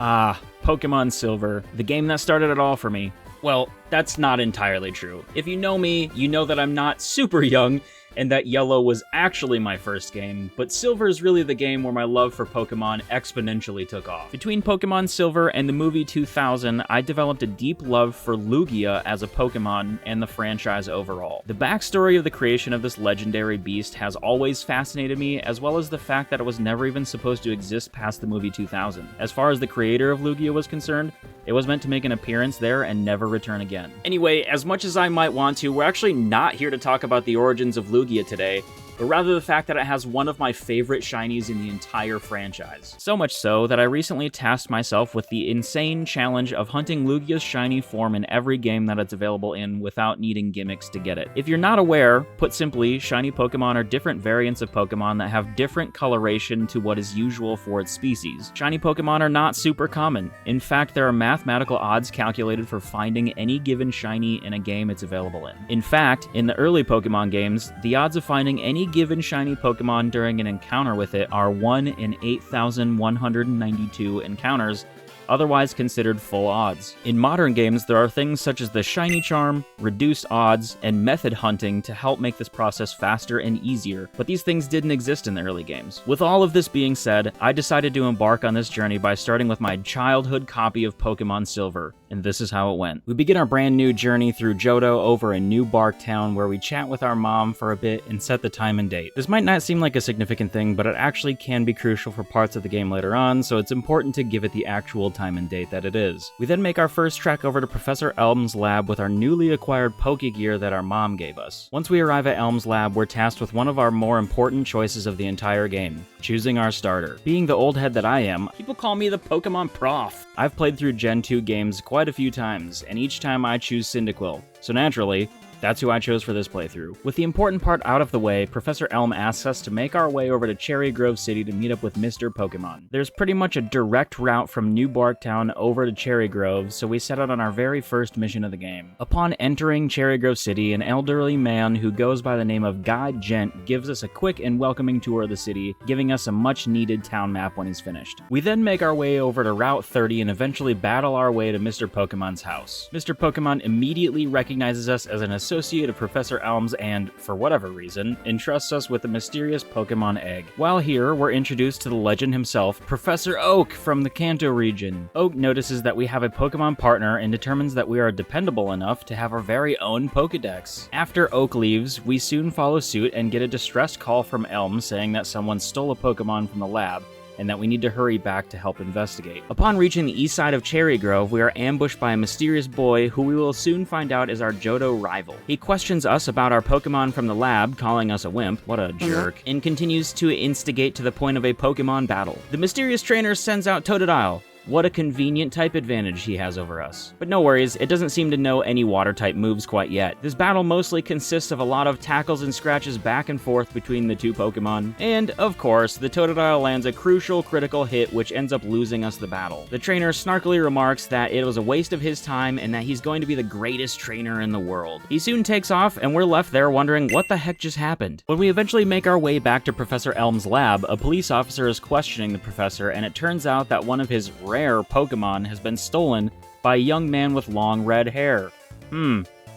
Ah, Pokemon Silver, the game that started it all for me. Well, that's not entirely true. If you know me, you know that I'm not super young, and that Yellow was actually my first game, but Silver is really the game where my love for Pokemon exponentially took off. Between Pokemon Silver and the movie 2000, I developed a deep love for Lugia as a Pokemon and the franchise overall. The backstory of the creation of this legendary beast has always fascinated me, as well as the fact that it was never even supposed to exist past the movie 2000. As far as the creator of Lugia was concerned, it was meant to make an appearance there and never return again. Anyway, as much as I might want to, we're actually not here to talk about the origins of Lugia today, but rather the fact that it has one of my favorite shinies in the entire franchise. So much so that I recently tasked myself with the insane challenge of hunting Lugia's shiny form in every game that it's available in without needing gimmicks to get it. If you're not aware, put simply, shiny Pokemon are different variants of Pokemon that have different coloration to what is usual for its species. Shiny Pokemon are not super common. In fact, there are mathematical odds calculated for finding any given shiny in a game it's available in. In fact, in the early Pokemon games, the odds of finding any given shiny Pokemon during an encounter with it are 1 in 8,192 encounters, otherwise considered full odds. In modern games, there are things such as the shiny charm, reduced odds, and method hunting to help make this process faster and easier, but these things didn't exist in the early games. With all of this being said, I decided to embark on this journey by starting with my childhood copy of Pokemon Silver, and this is how it went. We begin our brand new journey through Johto over in New Bark Town, where we chat with our mom for a bit and set the time and date. This might not seem like a significant thing, but it actually can be crucial for parts of the game later on, so it's important to give it the actual time and date that it is. We then make our first trek over to Professor Elm's lab with our newly acquired Pokegear that our mom gave us. Once we arrive at Elm's lab, we're tasked with one of our more important choices of the entire game, choosing our starter. Being the old head that I am, people call me the Pokemon Prof. I've played through Gen 2 games quite a few times, and each time I choose Cyndaquil. So naturally, that's who I chose for this playthrough. With the important part out of the way, Professor Elm asks us to make our way over to Cherry Grove City to meet up with Mr. Pokemon. There's pretty much a direct route from New Bark Town over to Cherry Grove, so we set out on our very first mission of the game. Upon entering Cherry Grove City, an elderly man who goes by the name of Guide Gent gives us a quick and welcoming tour of the city, giving us a much-needed town map when he's finished. We then make our way over to Route 30 and eventually battle our way to Mr. Pokemon's house. Mr. Pokemon immediately recognizes us as an associate of Professor Elm's and, for whatever reason, entrusts us with a mysterious Pokemon egg. While here, we're introduced to the legend himself, Professor Oak from the Kanto region. Oak notices that we have a Pokemon partner and determines that we are dependable enough to have our very own Pokedex. After Oak leaves, we soon follow suit and get a distressed call from Elm saying that someone stole a Pokemon from the lab, and that we need to hurry back to help investigate. Upon reaching the east side of Cherry Grove, we are ambushed by a mysterious boy who we will soon find out is our Johto rival. He questions us about our Pokemon from the lab, calling us a wimp, what a jerk, and continues to instigate to the point of a Pokemon battle. The mysterious trainer sends out Totodile. What a convenient type advantage he has over us. But no worries, it doesn't seem to know any water-type moves quite yet. This battle mostly consists of a lot of tackles and scratches back and forth between the two Pokemon, and, of course, the Totodile lands a crucial critical hit which ends up losing us the battle. The trainer snarkily remarks that it was a waste of his time and that he's going to be the greatest trainer in the world. He soon takes off, and we're left there wondering what the heck just happened. When we eventually make our way back to Professor Elm's lab, a police officer is questioning the professor, and it turns out that one of his rare Pokemon has been stolen by a young man with long red hair.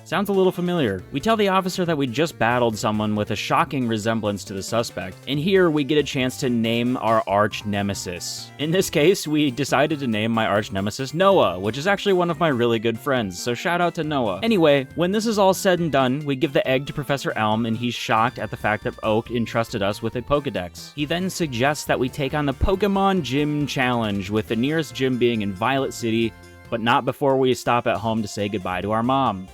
Sounds a little familiar. We tell the officer that we just battled someone with a shocking resemblance to the suspect, and here we get a chance to name our arch nemesis. In this case, we decided to name my arch nemesis Noah, which is actually one of my really good friends, so shout out to Noah. Anyway, when this is all said and done, we give the egg to Professor Elm, and he's shocked at the fact that Oak entrusted us with a Pokedex. He then suggests that we take on the Pokemon Gym Challenge, with the nearest gym being in Violet City, but not before we stop at home to say goodbye to our mom.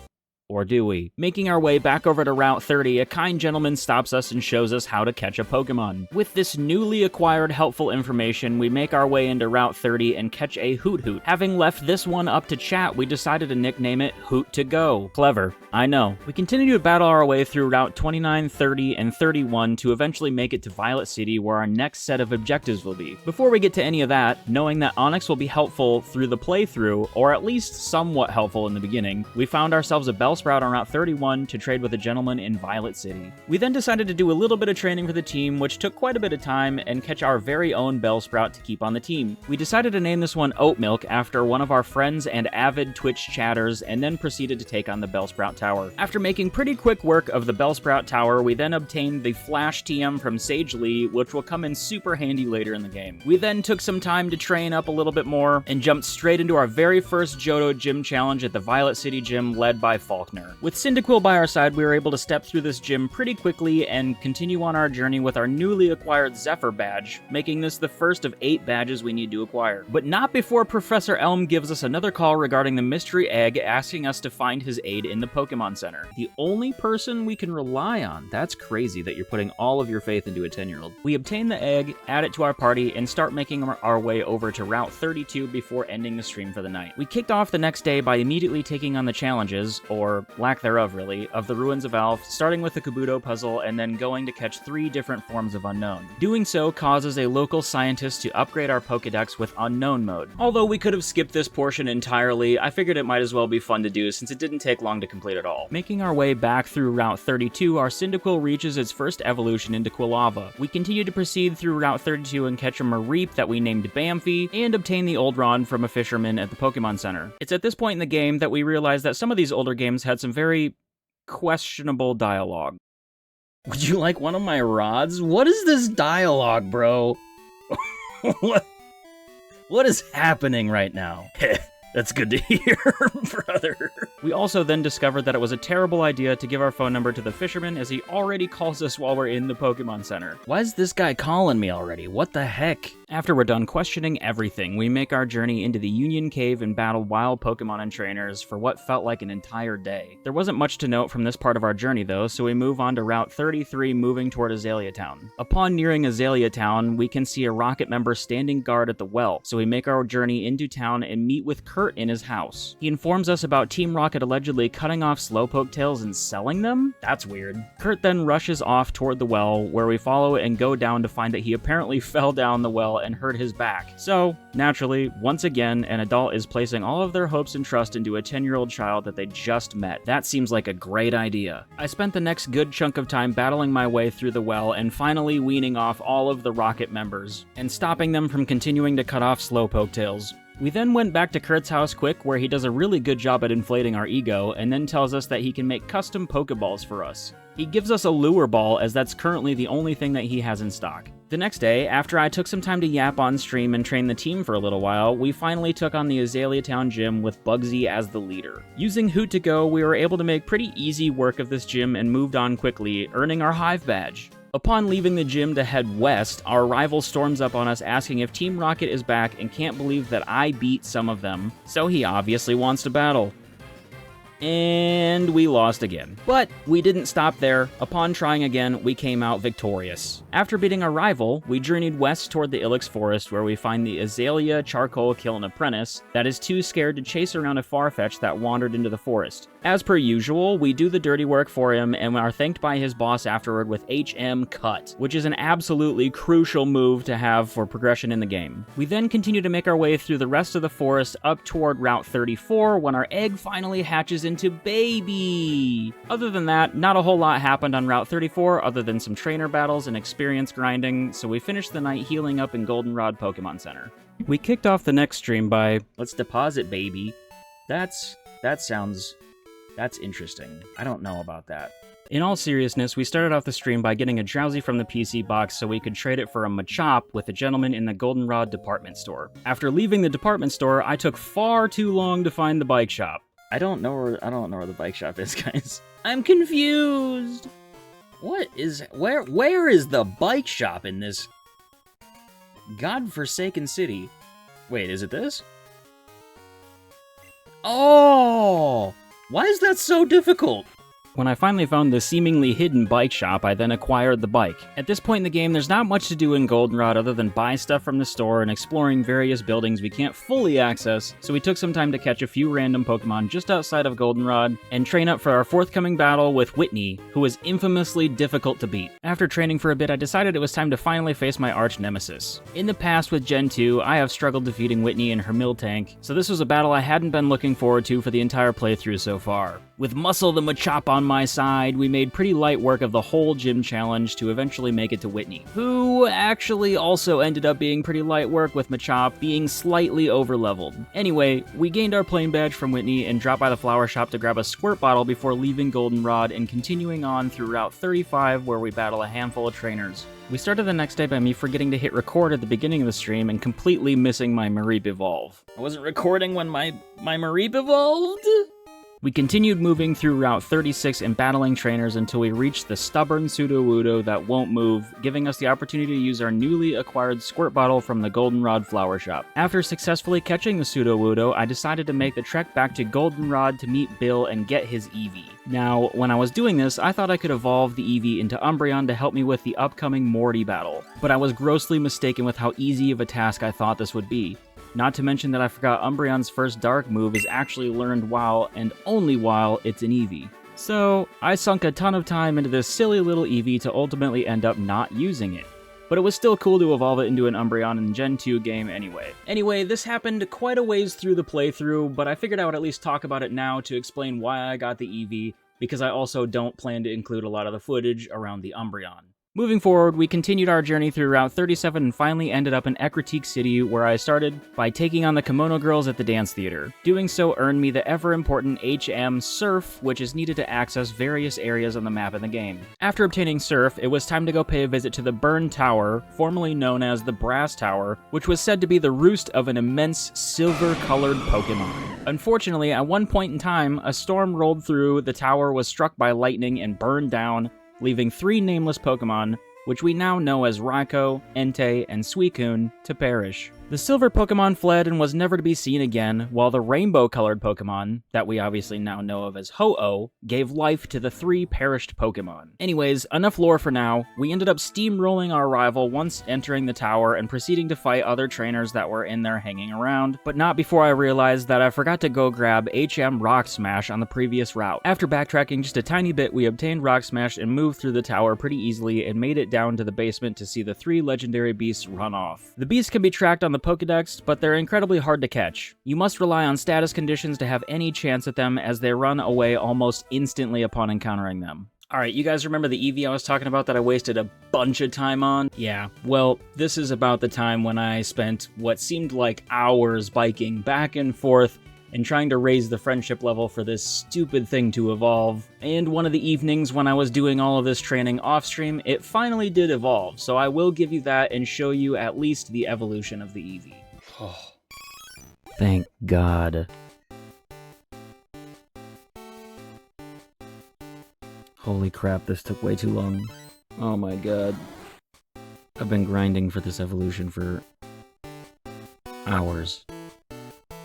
Or do we? Making our way back over to Route 30, a kind gentleman stops us and shows us how to catch a Pokemon. With this newly acquired helpful information, we make our way into Route 30 and catch a Hoot. Having left this one up to chat, we decided to nickname it Hoot to Go. Clever, I know. We continue to battle our way through Route 29, 30, and 31 to eventually make it to Violet City, where our next set of objectives will be. Before we get to any of that, knowing that Onyx will be helpful through the playthrough, or at least somewhat helpful in the beginning, we found ourselves a Bell Bellsprout on Route 31 to trade with a gentleman in Violet City. We then decided to do a little bit of training for the team, which took quite a bit of time, and catch our very own Bellsprout to keep on the team. We decided to name this one Oat Milk after one of our friends and avid Twitch chatters, and then proceeded to take on the Bellsprout Tower. After making pretty quick work of the Bellsprout Tower, we then obtained the Flash TM from Sage Lee, which will come in super handy later in the game. We then took some time to train up a little bit more, and jumped straight into our very first Johto Gym Challenge at the Violet City Gym led by Faulkner. With Cyndaquil by our side, we were able to step through this gym pretty quickly and continue on our journey with our newly acquired Zephyr badge, making this the first of 8 badges we need to acquire. But not before Professor Elm gives us another call regarding the mystery egg, asking us to find his aid in the Pokemon Center. The only person we can rely on. That's crazy that you're putting all of your faith into a 10-year-old. We obtain the egg, add it to our party, and start making our way over to Route 32 before ending the stream for the night. We kicked off the next day by immediately taking on the challenges, or lack thereof really, of the Ruins of Alph, starting with the Kabuto puzzle and then going to catch 3 different forms of Unknown. Doing so causes a local scientist to upgrade our Pokedex with Unknown mode. Although we could have skipped this portion entirely, I figured it might as well be fun to do since it didn't take long to complete at all. Making our way back through Route 32, our Cyndaquil reaches its first evolution into Quilava. We continue to proceed through Route 32 and catch a Mareep that we named Bamfy, and obtain the Oldron from a fisherman at the Pokemon Center. It's at this point in the game that we realize that some of these older games had some very questionable dialogue. Would you like one of my rods? What is this dialogue, bro? What is happening right now? That's good to hear, brother. We also then discovered that it was a terrible idea to give our phone number to the fisherman, as he already calls us while we're in the Pokemon Center. Why is this guy calling me already? What the heck? After we're done questioning everything, we make our journey into the Union Cave and battle wild Pokemon and trainers for what felt like an entire day. There wasn't much to note from this part of our journey though, so we move on to Route 33, moving toward Azalea Town. Upon nearing Azalea Town, we can see a Rocket member standing guard at the well, so we make our journey into town and meet with Kurt in his house. He informs us about Team Rocket allegedly cutting off Slowpoke tails and selling them? That's weird. Kurt then rushes off toward the well, where we follow and go down to find that he apparently fell down the well and hurt his back. So, naturally, once again, an adult is placing all of their hopes and trust into a 10-year-old child that they just met. That seems like a great idea. I spent the next good chunk of time battling my way through the well and finally weaning off all of the Rocket members, and stopping them from continuing to cut off Slowpoke tails. We then went back to Kurt's house quick, where he does a really good job at inflating our ego, and then tells us that he can make custom Pokeballs for us. He gives us a lure ball, as that's currently the only thing that he has in stock. The next day, after I took some time to yap on stream and train the team for a little while, we finally took on the Azalea Town gym with Bugsy as the leader. Using Hoot to Go, we were able to make pretty easy work of this gym and moved on quickly, earning our Hive badge. Upon leaving the gym to head west, our rival storms up on us asking if Team Rocket is back and can't believe that I beat some of them, so he obviously wants to battle. And we lost again. But we didn't stop there. Upon trying again, we came out victorious. After beating our rival, we journeyed west toward the Ilex Forest, where we find the Azalea Charcoal Kiln Apprentice that is too scared to chase around a Farfetch that wandered into the forest. As per usual, we do the dirty work for him and are thanked by his boss afterward with HM Cut, which is an absolutely crucial move to have for progression in the game. We then continue to make our way through the rest of the forest up toward Route 34 when our egg finally hatches into Baby. Other than that, not a whole lot happened on Route 34 other than some trainer battles and experience grinding, so we finished the night healing up in Goldenrod Pokemon Center. We kicked off the next stream by, let's deposit Baby. That's interesting. I don't know about that. In all seriousness, we started off the stream by getting a Drowsy from the PC box so we could trade it for a Machop with a gentleman in the Goldenrod department store. After leaving the department store, I took far too long to find the bike shop. I don't know where the bike shop is, guys. I'm confused. Where is the bike shop in this godforsaken city? Wait, is it this? Oh! Why is that so difficult? When I finally found the seemingly hidden bike shop, I then acquired the bike. At this point in the game, there's not much to do in Goldenrod other than buy stuff from the store and exploring various buildings we can't fully access, so we took some time to catch a few random Pokemon just outside of Goldenrod, and train up for our forthcoming battle with Whitney, who was infamously difficult to beat. After training for a bit, I decided it was time to finally face my arch nemesis. In the past with Gen 2, I have struggled defeating Whitney in her Miltank, so this was a battle I hadn't been looking forward to for the entire playthrough so far. With Muscle the Machop on my side, we made pretty light work of the whole gym challenge to eventually make it to Whitney, who actually also ended up being pretty light work with Machop being slightly overleveled. Anyway, we gained our plane badge from Whitney and dropped by the flower shop to grab a squirt bottle before leaving Goldenrod and continuing on through Route 35 where we battle a handful of trainers. We started the next day by me forgetting to hit record at the beginning of the stream and completely missing my Mareep evolve. I wasn't recording when my Mareep evolved? We continued moving through Route 36 and battling trainers until we reached the stubborn Sudowoodo that won't move, giving us the opportunity to use our newly acquired squirt bottle from the Goldenrod flower shop. After successfully catching the Sudowoodo, I decided to make the trek back to Goldenrod to meet Bill and get his Eevee. Now, when I was doing this, I thought I could evolve the Eevee into Umbreon to help me with the upcoming Morty battle, but I was grossly mistaken with how easy of a task I thought this would be. Not to mention that I forgot Umbreon's first dark move is actually learned while, and only while, it's an Eevee. So, I sunk a ton of time into this silly little Eevee to ultimately end up not using it. But it was still cool to evolve it into an Umbreon in Gen 2 game anyway. Anyway, this happened quite a ways through the playthrough, but I figured I would at least talk about it now to explain why I got the Eevee, because I also don't plan to include a lot of the footage around the Umbreon. Moving forward, we continued our journey through Route 37 and finally ended up in Ecruteak City, where I started by taking on the Kimono Girls at the dance theater. Doing so earned me the ever-important HM Surf, which is needed to access various areas on the map in the game. After obtaining Surf, it was time to go pay a visit to the Burn Tower, formerly known as the Brass Tower, which was said to be the roost of an immense silver-colored Pokemon. Unfortunately, at one point in time, a storm rolled through, the tower was struck by lightning and burned down, leaving 3 nameless Pokemon, which we now know as Raikou, Entei, and Suicune, to perish. The silver Pokemon fled and was never to be seen again, while the rainbow-colored Pokemon, that we obviously now know of as Ho-Oh, gave life to the 3 perished Pokemon. Anyways, enough lore for now. We ended up steamrolling our rival once entering the tower and proceeding to fight other trainers that were in there hanging around, but not before I realized that I forgot to go grab HM Rock Smash on the previous route. After backtracking just a tiny bit, we obtained Rock Smash and moved through the tower pretty easily and made it down to the basement to see the 3 legendary beasts run off. The beasts can be tracked on the PokeDubz, but they're incredibly hard to catch. You must rely on status conditions to have any chance at them, as they run away almost instantly upon encountering them. Alright, you guys remember the Eevee I was talking about that I wasted a bunch of time on? Yeah, well, this is about the time when I spent what seemed like hours biking back and forth and trying to raise the friendship level for this stupid thing to evolve. And one of the evenings when I was doing all of this training off-stream, it finally did evolve, so I will give you that and show you at least the evolution of the Eevee. Oh, thank God. Holy crap, this took way too long. Oh my god. I've been grinding for this evolution for hours.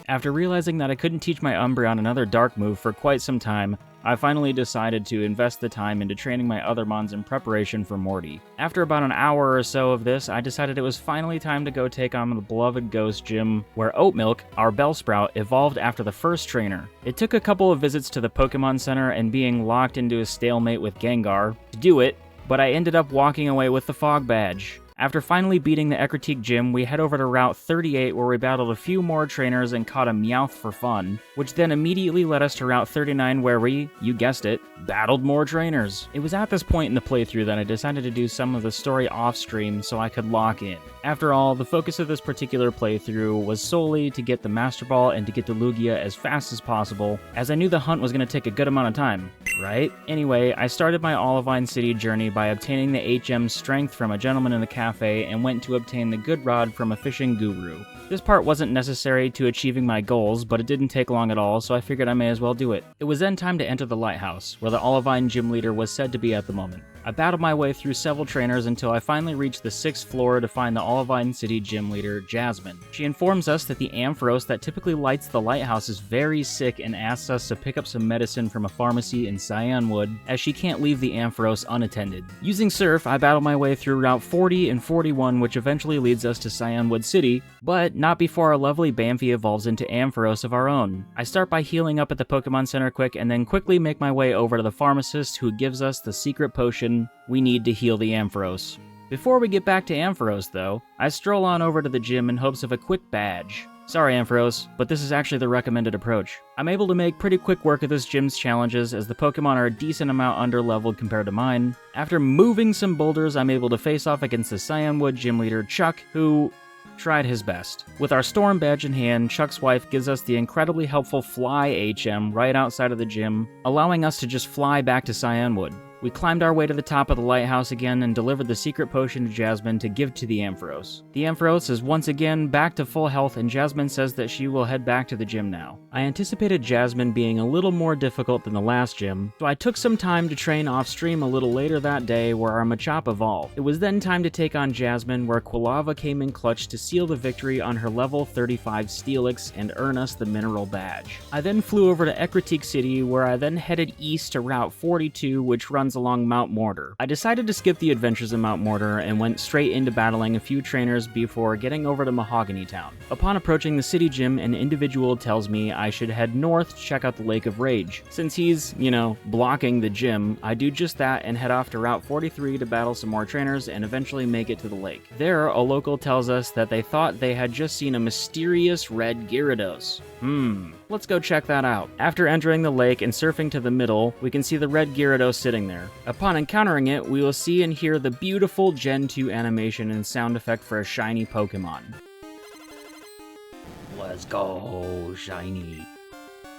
After realizing that I couldn't teach my Umbreon another dark move for quite some time, I finally decided to invest the time into training my other mons in preparation for Morty. After about an hour or so of this, I decided it was finally time to go take on the beloved Ghost Gym, where Oatmilk, our Bellsprout, evolved after the first trainer. It took a couple of visits to the Pokemon Center and being locked into a stalemate with Gengar to do it, but I ended up walking away with the Fog Badge. After finally beating the Ecruteak Gym, we head over to Route 38 where we battled a few more trainers and caught a Meowth for fun, which then immediately led us to Route 39 where we, you guessed it, battled more trainers. It was at this point in the playthrough that I decided to do some of the story off-stream so I could lock in. After all, the focus of this particular playthrough was solely to get the Master Ball and to get to Lugia as fast as possible, as I knew the hunt was going to take a good amount of time, right? Anyway, I started my Olivine City journey by obtaining the HM Strength from a gentleman in the cafe and went to obtain the Good Rod from a fishing guru. This part wasn't necessary to achieving my goals, but it didn't take long at all, so I figured I may as well do it. It was then time to enter the lighthouse, where the Olivine gym leader was said to be at the moment. I battled my way through several trainers until I finally reached the 6th floor to find the Olivine City gym leader, Jasmine. She informs us that the Ampharos that typically lights the lighthouse is very sick and asks us to pick up some medicine from a pharmacy in Cyanwood, as she can't leave the Ampharos unattended. Using Surf, I battled my way through Route 40 and 41, which eventually leads us to Cyanwood City, but not before our lovely Bamfy evolves into Ampharos of our own. I start by healing up at the Pokemon Center quick, and then quickly make my way over to the pharmacist who gives us the secret potion we need to heal the Ampharos. Before we get back to Ampharos, though, I stroll on over to the gym in hopes of a quick badge. Sorry, Ampharos, but this is actually the recommended approach. I'm able to make pretty quick work of this gym's challenges as the Pokemon are a decent amount under-leveled compared to mine. After moving some boulders, I'm able to face off against the Cyanwood gym leader, Chuck, who tried his best. With our Storm badge in hand, Chuck's wife gives us the incredibly helpful Fly HM right outside of the gym, allowing us to just fly back to Cyanwood. We climbed our way to the top of the lighthouse again and delivered the secret potion to Jasmine to give to the Ampharos. The Ampharos is once again back to full health, and Jasmine says that she will head back to the gym now. I anticipated Jasmine being a little more difficult than the last gym, so I took some time to train off-stream a little later that day where our Machop evolved. It was then time to take on Jasmine, where Quilava came in clutch to seal the victory on her level 35 Steelix and earn us the mineral badge. I then flew over to Ecruteak City, where I then headed east to Route 42, which runs along Mount Mortar. I decided to skip the adventures in Mount Mortar and went straight into battling a few trainers before getting over to Mahogany Town. Upon approaching the city gym, an individual tells me I should head north to check out the Lake of Rage. Since he's, blocking the gym, I do just that and head off to Route 43 to battle some more trainers and eventually make it to the lake. There, a local tells us that they thought they had just seen a mysterious red Gyarados. Let's go check that out. After entering the lake and surfing to the middle, we can see the red Gyarados sitting there. Upon encountering it, we will see and hear the beautiful Gen 2 animation and sound effect for a shiny Pokemon. Let's go, shiny.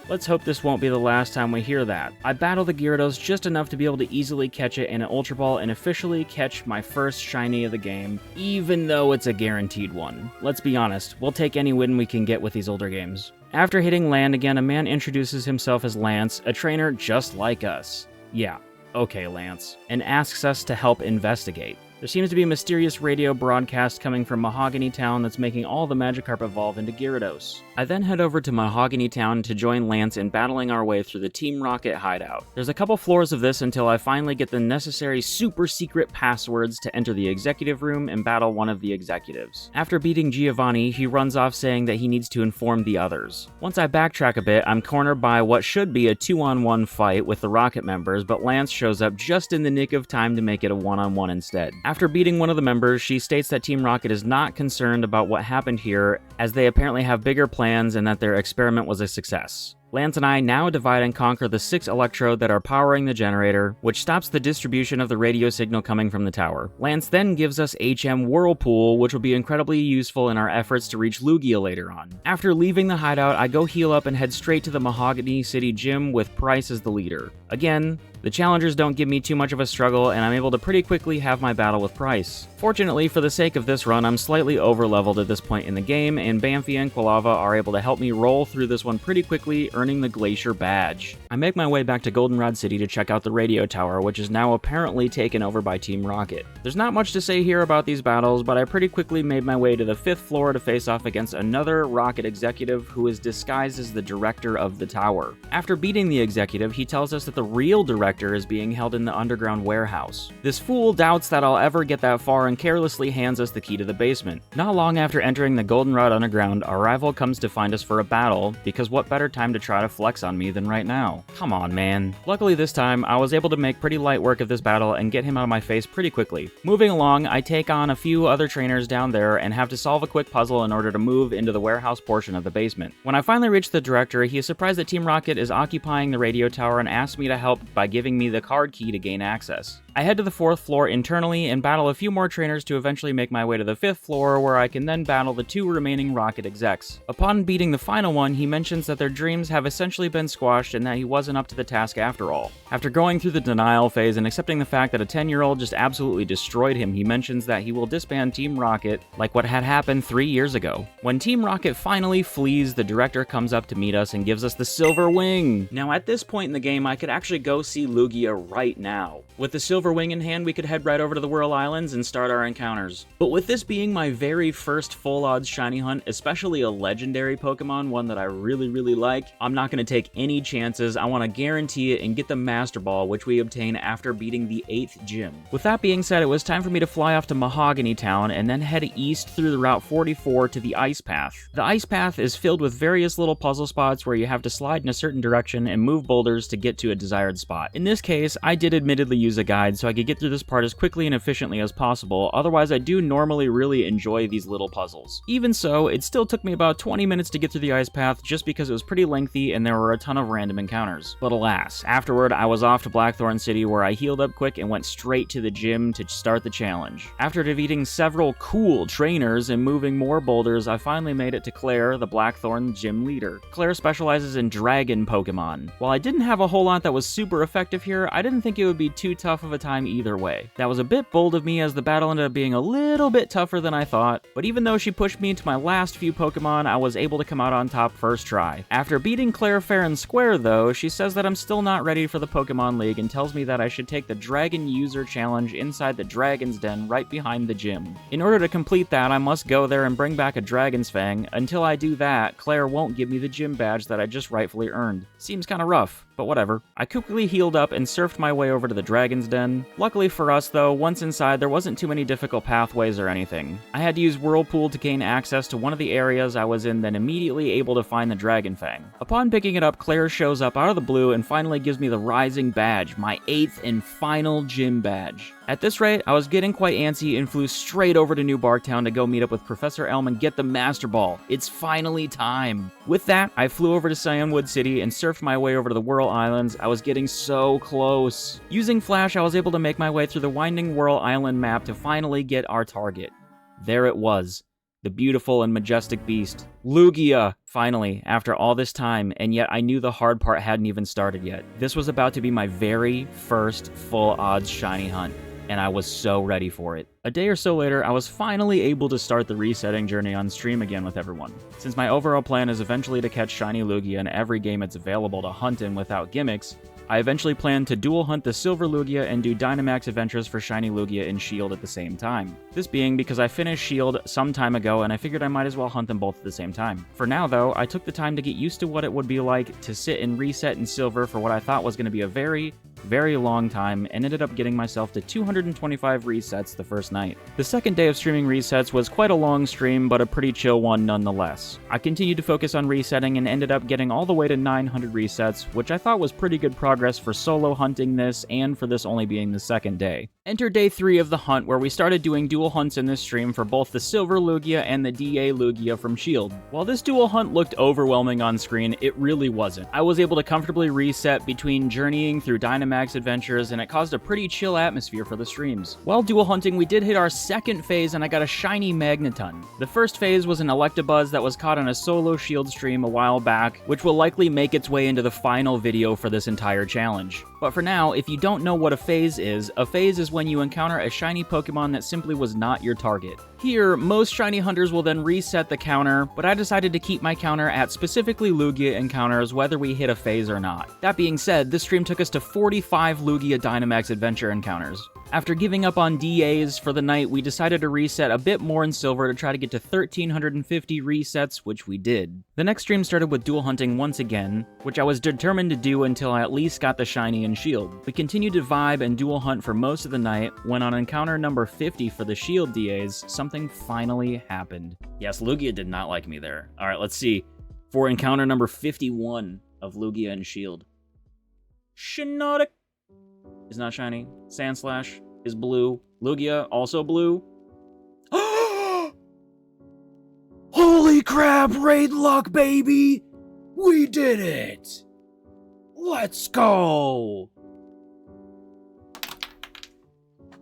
Let's hope this won't be the last time we hear that. I battle the Gyarados just enough to be able to easily catch it in an Ultra Ball and officially catch my first shiny of the game, even though it's a guaranteed one. Let's be honest, we'll take any win we can get with these older games. After hitting land again, a man introduces himself as Lance, a trainer just like us. Yeah, okay Lance, and asks us to help investigate. There seems to be a mysterious radio broadcast coming from Mahogany Town that's making all the Magikarp evolve into Gyarados. I then head over to Mahogany Town to join Lance in battling our way through the Team Rocket hideout. There's a couple floors of this until I finally get the necessary super secret passwords to enter the executive room and battle one of the executives. After beating Giovanni, he runs off saying that he needs to inform the others. Once I backtrack a bit, I'm cornered by what should be a 2-on-1 fight with the Rocket members, but Lance shows up just in the nick of time to make it a 1-on-1 instead. After beating one of the members, she states that Team Rocket is not concerned about what happened here, as they apparently have bigger plans and that their experiment was a success. Lance and I now divide and conquer the 6 Electrode that are powering the generator, which stops the distribution of the radio signal coming from the tower. Lance then gives us HM Whirlpool, which will be incredibly useful in our efforts to reach Lugia later on. After leaving the hideout, I go heal up and head straight to the Mahogany City Gym with Price as the leader. Again, the challengers don't give me too much of a struggle, and I'm able to pretty quickly have my battle with Price. Fortunately, for the sake of this run, I'm slightly over-leveled at this point in the game, and Bamfy and Quilava are able to help me roll through this one pretty quickly, earning the Glacier badge. I make my way back to Goldenrod City to check out the radio tower, which is now apparently taken over by Team Rocket. There's not much to say here about these battles, but I pretty quickly made my way to the 5th floor to face off against another Rocket executive who is disguised as the director of the tower. After beating the executive, he tells us that the real director is being held in the underground warehouse. This fool doubts that I'll ever get that far and carelessly hands us the key to the basement. Not long after entering the Goldenrod Underground, our rival comes to find us for a battle, because what better time to try to flex on me than right now? Come on, man. Luckily this time, I was able to make pretty light work of this battle and get him out of my face pretty quickly. Moving along, I take on a few other trainers down there and have to solve a quick puzzle in order to move into the warehouse portion of the basement. When I finally reach the director, he is surprised that Team Rocket is occupying the radio tower and asks me to help by giving me the card key to gain access. I head to the 4th floor internally and battle a few more trainers to eventually make my way to the 5th floor, where I can then battle the 2 remaining Rocket execs. Upon beating the final one, he mentions that their dreams have essentially been squashed and that he wasn't up to the task after all. After going through the denial phase and accepting the fact that a 10-year-old just absolutely destroyed him, he mentions that he will disband Team Rocket like what had happened 3 years ago. When Team Rocket finally flees, the director comes up to meet us and gives us the Silver Wing. Now at this point in the game, I could actually go see Lugia right now. With the Silver Wing in hand, we could head right over to the Whirl Islands and start our encounters. But with this being my very first full odds shiny hunt, especially a legendary Pokemon, one that I really like, I'm not going to take any chances. I want to guarantee it and get the Master Ball, which we obtain after beating the 8th gym. With that being said, it was time for me to fly off to Mahogany Town and then head east through the Route 44 to the Ice Path. The Ice Path is filled with various little puzzle spots where you have to slide in a certain direction and move boulders to get to a desired spot. In this case, I did admittedly use a guide, side so I could get through this part as quickly and efficiently as possible, otherwise I do normally really enjoy these little puzzles. Even so, it still took me about 20 minutes to get through the ice path just because it was pretty lengthy and there were a ton of random encounters. But alas, afterward I was off to Blackthorn City where I healed up quick and went straight to the gym to start the challenge. After defeating several cool trainers and moving more boulders, I finally made it to Claire, the Blackthorn gym leader. Claire specializes in dragon Pokemon. While I didn't have a whole lot that was super effective here, I didn't think it would be too tough of a time either way. That was a bit bold of me as the battle ended up being a little bit tougher than I thought, but even though she pushed me into my last few Pokemon, I was able to come out on top first try. After beating Claire fair and square though, she says that I'm still not ready for the Pokemon League and tells me that I should take the Dragon User Challenge inside the Dragon's Den right behind the gym. In order to complete that, I must go there and bring back a Dragon's Fang. Until I do that, Claire won't give me the gym badge that I just rightfully earned. Seems kinda rough, but whatever. I quickly healed up and surfed my way over to the Dragon's Den. Luckily for us though, once inside there wasn't too many difficult pathways or anything. I had to use Whirlpool to gain access to one of the areas I was in, then immediately able to find the Dragon Fang. Upon picking it up, Claire shows up out of the blue and finally gives me the Rising Badge, my 8th and final gym badge. At this rate, I was getting quite antsy and flew straight over to New Barktown to go meet up with Professor Elm and get the Master Ball. It's finally time. With that, I flew over to Cyanwood City and surfed my way over to the Whirl Islands. I was getting so close. Using Flash, I was able to make my way through the winding Whirl Island map to finally get our target. There it was. The beautiful and majestic beast. Lugia! Finally, after all this time, and yet I knew the hard part hadn't even started yet. This was about to be my very first full odds shiny hunt, and I was so ready for it. A day or so later, I was finally able to start the resetting journey on stream again with everyone. Since my overall plan is eventually to catch shiny Lugia in every game it's available to hunt in without gimmicks, I eventually plan to dual hunt the Silver Lugia and do Dynamax adventures for shiny Lugia in Shield at the same time. This being because I finished Shield some time ago and I figured I might as well hunt them both at the same time. For now though, I took the time to get used to what it would be like to sit and reset in Silver for what I thought was going to be a very long time, and ended up getting myself to 225 resets the first night. The second day of streaming resets was quite a long stream, but a pretty chill one nonetheless. I continued to focus on resetting and ended up getting all the way to 900 resets, which I thought was pretty good progress for solo hunting this and for this only being the second day. Enter day 3 of the hunt, where we started doing dual hunts in this stream for both the Silver Lugia and the DA Lugia from Shield. While this dual hunt looked overwhelming on screen, it really wasn't. I was able to comfortably reset between journeying through Dynamax adventures, and it caused a pretty chill atmosphere for the streams. While dual hunting, we did hit our second phase and I got a shiny Magneton. The first phase was an Electabuzz that was caught on a solo Shield stream a while back, which will likely make its way into the final video for this entire challenge. But for now, if you don't know what a phase is when you encounter a shiny Pokemon that simply was not your target. Here, most shiny hunters will then reset the counter, but I decided to keep my counter at specifically Lugia encounters whether we hit a phase or not. That being said, this stream took us to 45 Lugia Dynamax adventure encounters. After giving up on DAs for the night, we decided to reset a bit more in Silver to try to get to 1,350 resets, which we did. The next stream started with dual hunting once again, which I was determined to do until I at least got the shiny in Shield. We continued to vibe and dual hunt for most of the night, when on encounter number 50 for the Shield DAs, something finally happened. Yes, Lugia did not like me there. Alright, let's see. For encounter number 51 of Lugia and Shield. Shiinotic is not shiny. Sandslash is blue. Lugia, also blue. Holy crap, raid luck, baby! We did it! Let's go!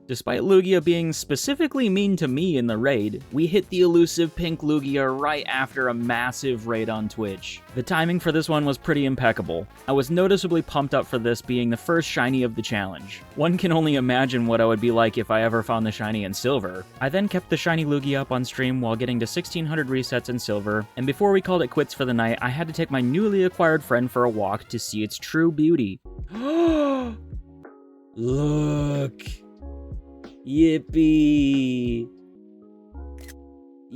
Despite Lugia being specifically mean to me in the raid, we hit the elusive pink Lugia right after a massive raid on Twitch. The timing for this one was pretty impeccable. I was noticeably pumped up for this being the first shiny of the challenge. One can only imagine what I would be like if I ever found the shiny in Silver. I then kept the shiny Lugia up on stream while getting to 1,600 resets in Silver, and before we called it quits for the night, I had to take my newly acquired friend for a walk to see its true beauty. Look! Yippee!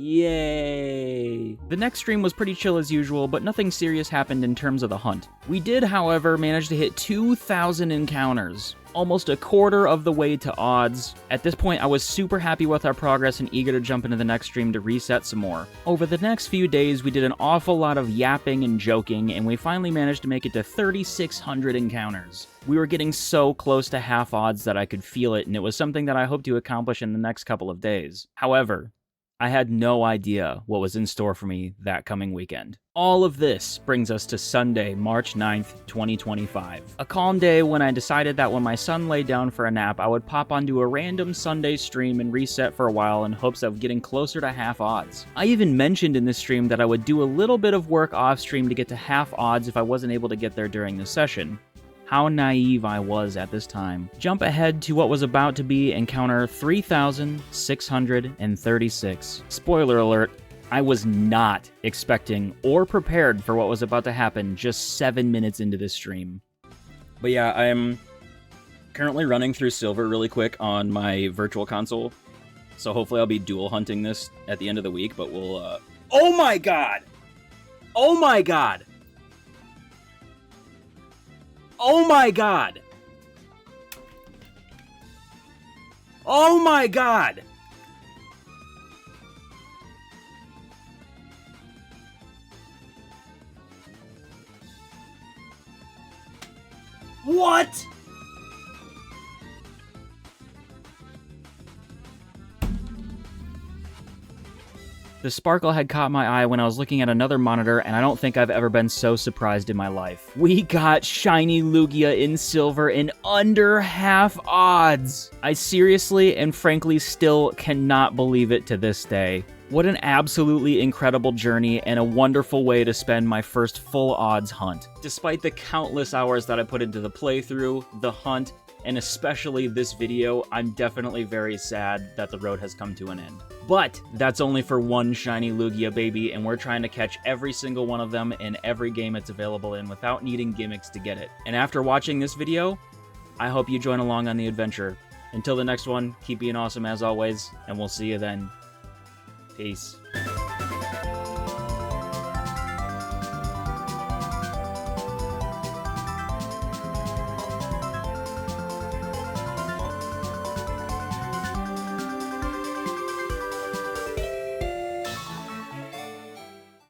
Yay! The next stream was pretty chill as usual, but nothing serious happened in terms of the hunt. We did, however, manage to hit 2,000 encounters, almost a quarter of the way to odds. At this point, I was super happy with our progress and eager to jump into the next stream to reset some more. Over the next few days, we did an awful lot of yapping and joking, and we finally managed to make it to 3,600 encounters. We were getting so close to half odds that I could feel it, and it was something that I hope to accomplish in the next couple of days. However, I had no idea what was in store for me that coming weekend. All of this brings us to Sunday, March 9th, 2025. A calm day when I decided that when my son lay down for a nap, I would pop onto a random Sunday stream and reset for a while in hopes of getting closer to half odds. I even mentioned in this stream that I would do a little bit of work off stream to get to half odds if I wasn't able to get there during the session. How naive I was at this time. Jump ahead to what was about to be encounter 3,636. Spoiler alert, I was not expecting or prepared for what was about to happen just 7 minutes into this stream. But yeah, I'm currently running through Silver really quick on my virtual console, so hopefully I'll be dual hunting this at the end of the week, but we'll, Oh my god! Oh my god! Oh my god! Oh my god! What? The sparkle had caught my eye when I was looking at another monitor, and I don't think I've ever been so surprised in my life. We got shiny Lugia in silver in under half odds! I seriously and frankly still cannot believe it to this day. What an absolutely incredible journey and a wonderful way to spend my first full odds hunt. Despite the countless hours that I put into the playthrough, the hunt, and especially this video, I'm definitely very sad that the road has come to an end. But that's only for one shiny Lugia baby, and we're trying to catch every single one of them in every game it's available in without needing gimmicks to get it. And after watching this video, I hope you join along on the adventure. Until the next one, keep being awesome as always, and we'll see you then. Peace.